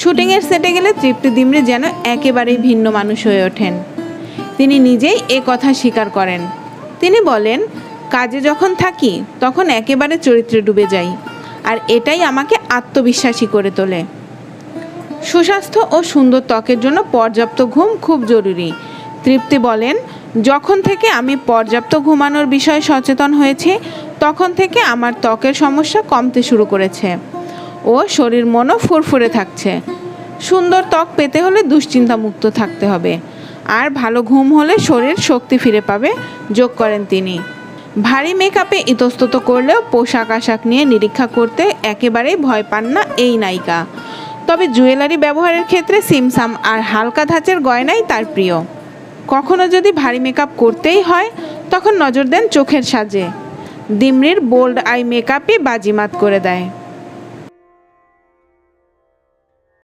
শুটিংয়ের সেটে গেলে তৃপ্তি ডিমরি যেন একেবারেই ভিন্ন মানুষ হয়ে ওঠেন। তিনি নিজেই এ কথা স্বীকার করেন। তিনি বলেন, কাজে যখন থাকি তখন একেবারে চরিত্রে ডুবে যাই, আর এটাই আমাকে আত্মবিশ্বাসী করে তোলে। সুস্বাস্থ্য ও সুন্দর ত্বকের জন্য পর্যাপ্ত ঘুম খুব জরুরি। তৃপ্তি বলেন, যখন থেকে আমি পর্যাপ্ত ঘুমানোর বিষয়ে সচেতন হয়েছি তখন থেকে আমার ত্বকের সমস্যা কমতে শুরু করেছে ও শরীর মনও ফুরফুরে থাকছে। সুন্দর ত্বক পেতে হলে দুশ্চিন্তামুক্ত থাকতে হবে, আর ভালো ঘুম হলে শরীর শক্তি ফিরে পাবে, যোগ করেন তিনি। ভারী মেকআপে ইতস্তত করলেও পোশাক আশাক নিয়ে নিরীক্ষা করতে একেবারেই ভয় পান না এই নায়িকা। তবে জুয়েলারি ব্যবহারের ক্ষেত্রে সিমসাম আর হালকা ধাঁচের গয়নাই তার প্রিয়। কখনো যদি ভারী মেকআপ করতেই হয় তখন নজর দেন চোখের সাজে। ডিমরির বোল্ড আই মেকআপই বাজিমাত করে দেয়।